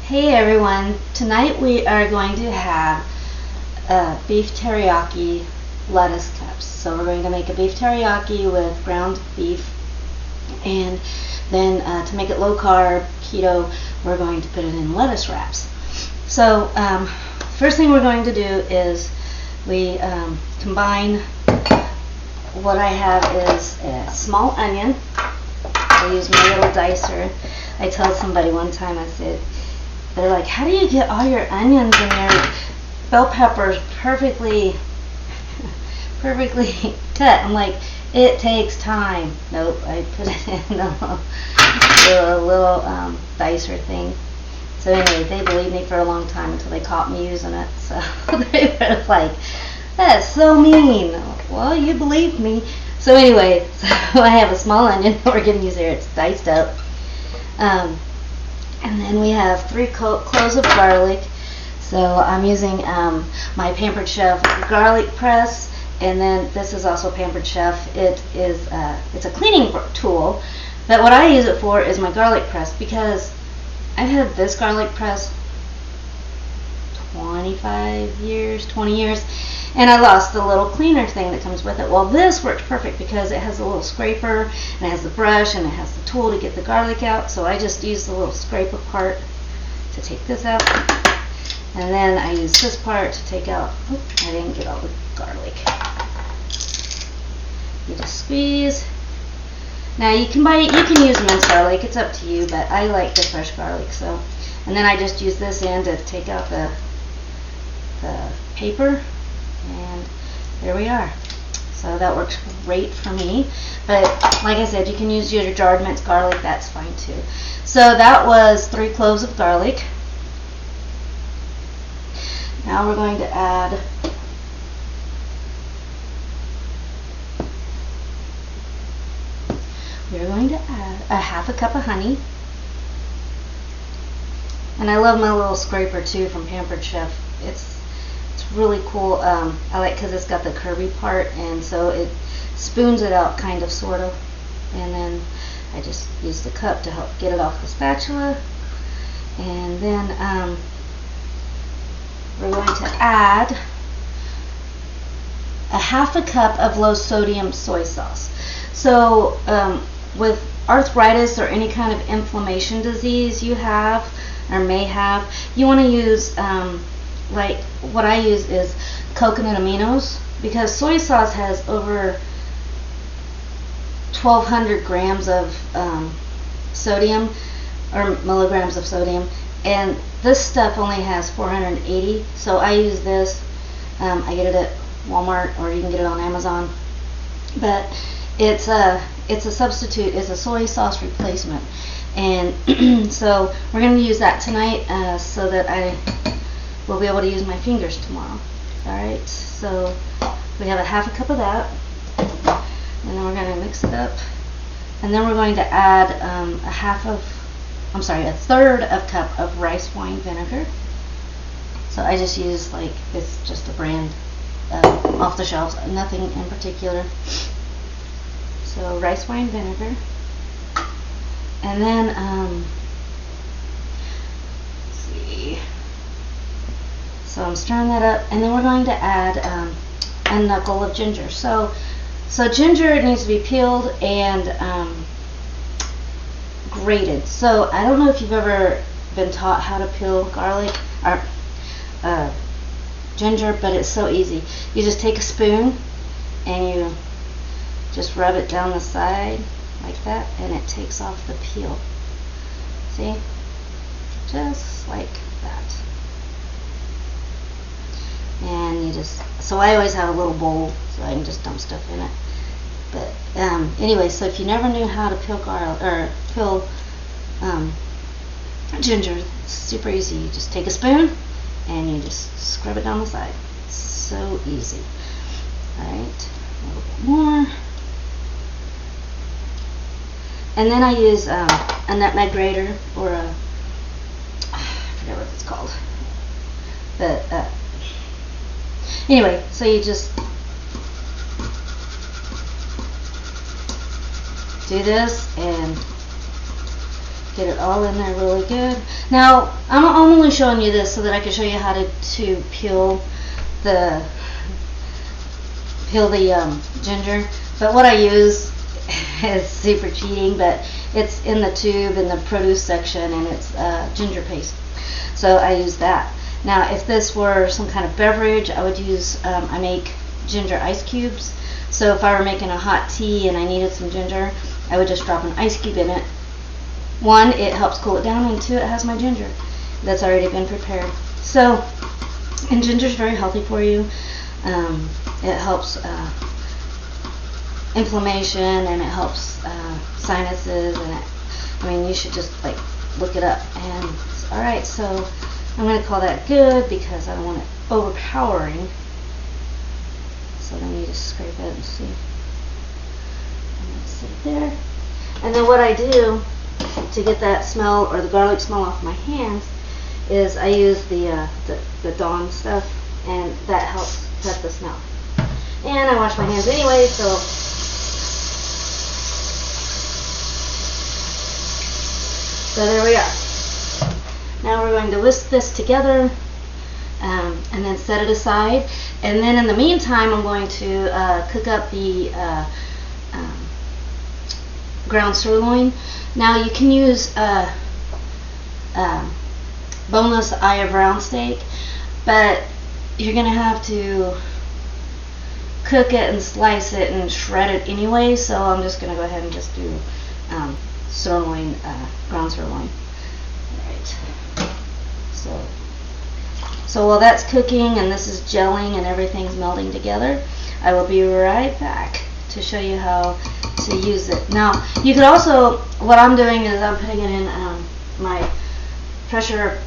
Hey everyone, tonight we are going to have beef teriyaki lettuce cups. So we're going to make a beef teriyaki with ground beef, and then to make it low carb, keto, we're going to put it in lettuce wraps. So first thing we're going to do is we combine. What I have is a small onion. I use my little dicer. I told somebody one time, I said, they're like, how do you get all your onions and your bell peppers perfectly cut? I'm like, it takes time. Nope, I put it in a little dicer thing. So anyway, they believed me for a long time until they caught me using it. So they were like, that's so mean. Well, you believed me. So anyway, so I have a small onion that we're going to use here. It's diced up. And then we have 3 cloves of garlic. So I'm using my Pampered Chef garlic press, and then this is also Pampered Chef. It's a cleaning tool, but what I use it for is my garlic press, because I've had this garlic press 20 years, and I lost the little cleaner thing that comes with it. Well, this works perfect because it has a little scraper, and it has the brush, and it has the tool to get the garlic out. So I just use the little scraper part to take this out, and then I use this part to take out. Oops, I didn't get all the garlic. You just squeeze. Now you can use minced garlic. It's up to you, but I like the fresh garlic. So, and then I just use this end to take out the paper. And there we are. So that works great for me. But like I said, you can use your jarred minced garlic. That's fine too. So that was 3 cloves of garlic. Now we're going to add a half a cup of honey. And I love my little scraper too from Pampered Chef. It's really cool. I like because it's got the curvy part, and so it spoons it out kind of, sort of, and then I just use the cup to help get it off the spatula. And then we're going to add a half a cup of low sodium soy sauce. So with arthritis or any kind of inflammation disease you have or may have, you want to use like what I use is coconut aminos, because soy sauce has over 1,200 grams of sodium, or milligrams of sodium, and this stuff only has 480. So I use this. I get it at Walmart, or you can get it on Amazon. But it's a substitute. It's a soy sauce replacement, and so we're going to use that tonight so that I will be able to use my fingers tomorrow. Alright, so we have a half a cup of that, and then we're going to mix it up, and then we're going to add a third of cup of rice wine vinegar. So I just use, like, it's just a brand off the shelves, nothing in particular. So rice wine vinegar, and then let's see. So I'm stirring that up, and then we're going to add a knuckle of ginger. So ginger needs to be peeled and grated. So I don't know if you've ever been taught how to peel garlic or ginger, but it's so easy. You just take a spoon and you just rub it down the side like that, and it takes off the peel. See? Just like that. And you just, so I always have a little bowl so I can just dump stuff in it. But anyway, so if you never knew how to peel garlic or peel ginger, it's super easy. You just take a spoon and you just scrub it down the side. So easy. Alright, a little bit more. And then I use a nutmeg grater, or I forget what it's called. But anyway, so you just do this and Get it all in there really good. Now, I'm only showing you this so that I can show you how to peel the ginger. But what I use is super cheating, but it's in the tube in the produce section, and it's ginger paste. So I use that. Now, if this were some kind of beverage, I would use, I make ginger ice cubes. So if I were making a hot tea and I needed some ginger, I would just drop an ice cube in it. One, it helps cool it down, and two, it has my ginger that's already been prepared. So, and ginger is very healthy for you. It helps inflammation, and it helps sinuses, and you should just like look it up. And all right, so I'm going to call that good because I don't want it overpowering. So then you just scrape it and see. I'm going to sit there. And then what I do to get that smell or the garlic smell off my hands is I use the Dawn stuff, and that helps cut the smell. And I wash my hands anyway, so there we are. Now we're going to whisk this together and then set it aside. And then in the meantime, I'm going to cook up the ground sirloin. Now you can use boneless eye of round steak, but you're going to have to cook it and slice it and shred it anyway, so I'm just going to go ahead and just do sirloin, ground sirloin. Alright, so while that's cooking and this is gelling and everything's melding together, I will be right back to show you how to use it. Now, you could also, what I'm doing is I'm putting it in my pressure,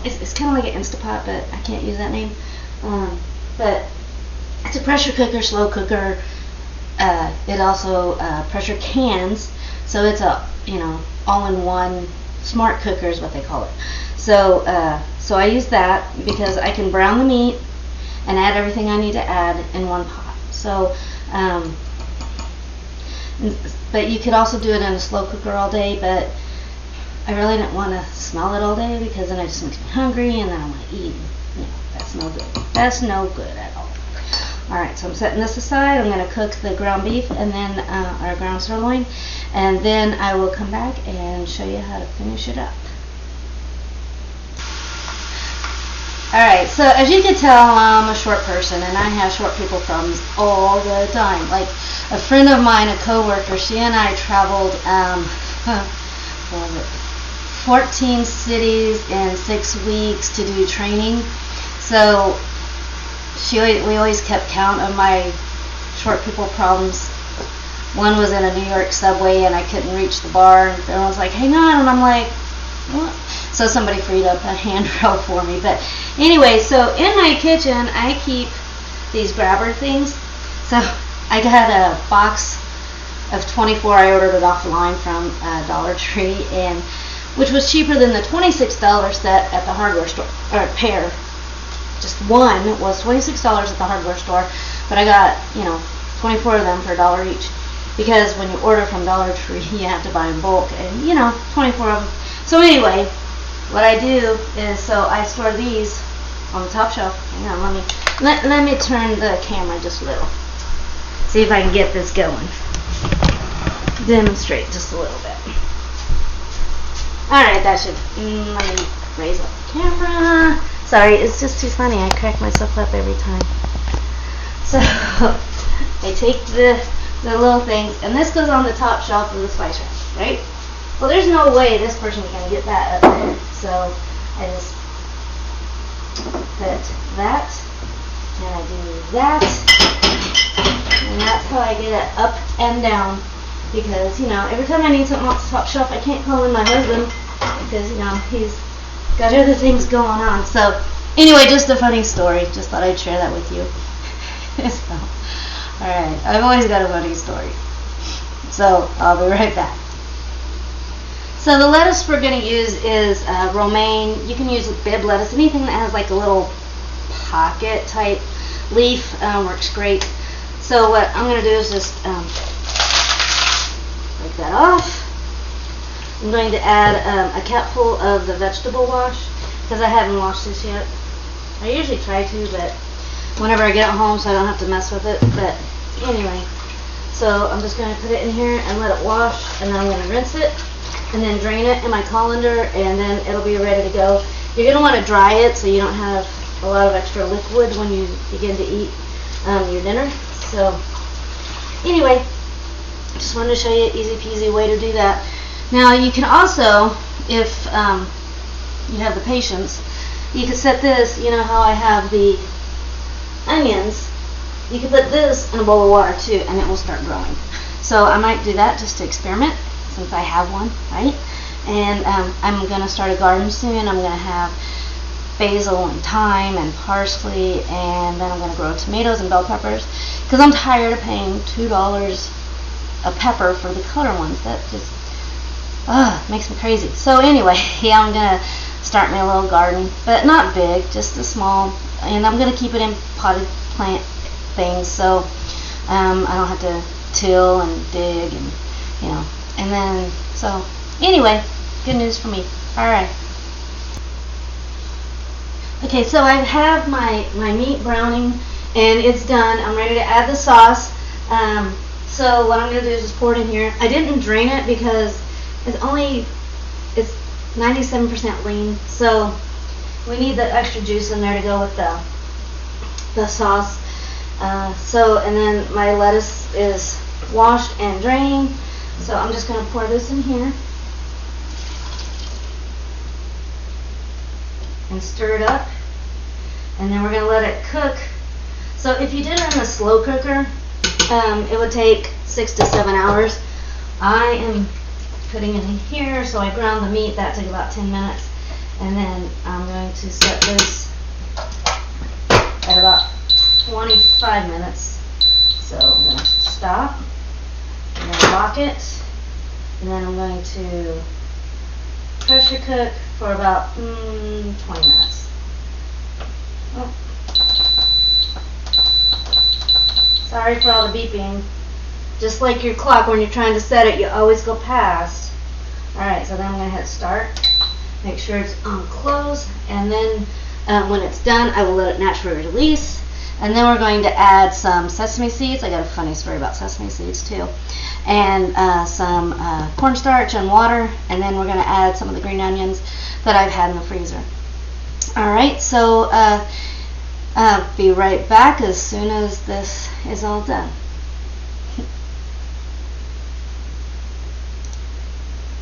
it's kind of like an Instapot, but I can't use that name. But it's a pressure cooker, slow cooker. It also pressure cans, so it's a all-in-one smart cooker is what they call it. So so I use that because I can brown the meat and add everything I need to add in one pot. So but you could also do it in a slow cooker all day, but I really didn't want to smell it all day because then it just makes me hungry and then I want to eat. That's no good. That's no good at all. Alright, so I'm setting this aside. I'm going to cook the ground beef and then our ground sirloin, and then I will come back and show you how to finish it up. Alright, so as you can tell, I'm a short person and I have short people problems all the time. Like a friend of mine, a coworker, she and I traveled what was it, 14 cities in 6 weeks to do training. So we always kept count of my short people problems. One was in a New York subway and I couldn't reach the bar, and everyone was like, hang on, and I'm like, what? So somebody freed up a handrail for me. But anyway, so in my kitchen I keep these grabber things. So I got a box of 24. I ordered it offline from Dollar Tree, and which was cheaper than the $26 set at the hardware store, or a pair. Just one was $26 at the hardware store, but I got 24 of them for $1 each, because when you order from Dollar Tree you have to buy in bulk, and 24 of them. So anyway, what I do is, so I store these on the top shelf. Hang on, let me turn the camera just a little. See if I can get this going. Demonstrate just a little bit. Alright, that should, let me raise up the camera. Sorry, it's just too funny. I crack myself up every time. So, I take the little things, and this goes on the top shelf of the spice rack, right? Well, there's no way this person can get that up there. So, I just put that, and I do that, and that's how I get it up and down. Because, every time I need something off the top shelf, I can't call in my husband because, he's got other things going on. So, anyway, just a funny story. Just thought I'd share that with you. So, alright, I've always got a funny story. So, I'll be right back. So, the lettuce we're going to use is romaine. You can use bib lettuce. Anything that has like a little pocket type leaf works great. So, what I'm going to do is just break that off. I'm going to add a capful of the vegetable wash because I haven't washed this yet. I usually try to, but whenever I get it home so I don't have to mess with it. But anyway, so I'm just going to put it in here and let it wash, and then I'm going to rinse it and then drain it in my colander, and then it'll be ready to go. You're going to want to dry it so you don't have a lot of extra liquid when you begin to eat your dinner. So anyway, just wanted to show you an easy peasy way to do that. Now you can also, if you have the patience, you could set this, you know how I have the onions, you could put this in a bowl of water too and it will start growing. So I might do that just to experiment since I have one, right? And I'm going to start a garden soon. I'm going to have basil and thyme and parsley, and then I'm going to grow tomatoes and bell peppers because I'm tired of paying $2 a pepper for the color ones. That just makes me crazy. So anyway, yeah, I'm going to start my little garden, but not big, just a small, and I'm going to keep it in potted plant things so I don't have to till and dig and and then so anyway, good news for me. Alright. Okay, so I have my meat browning and it's done. I'm ready to add the sauce. So what I'm going to do is just pour it in here. I didn't drain it because it's 97% lean, so we need the extra juice in there to go with the sauce. And then my lettuce is washed and drained, so I'm just going to pour this in here and stir it up, and then we're going to let it cook. So if you did it in a slow cooker, it would take 6 to 7 hours. I am putting it in here, so I ground the meat. That took about 10 minutes, and then I'm going to set this at about 25 minutes. So I'm going to stop, and then lock it, and then I'm going to pressure cook for about 20 minutes. Oh. Sorry for all the beeping. Just like your clock, when you're trying to set it, you always go past. Alright, so then I'm going to hit start. Make sure it's on close, and then when it's done, I will let it naturally release. And then we're going to add some sesame seeds. I got a funny story about sesame seeds too. And some cornstarch and water. And then we're going to add some of the green onions that I've had in the freezer. Alright, so I'll be right back as soon as this is all done.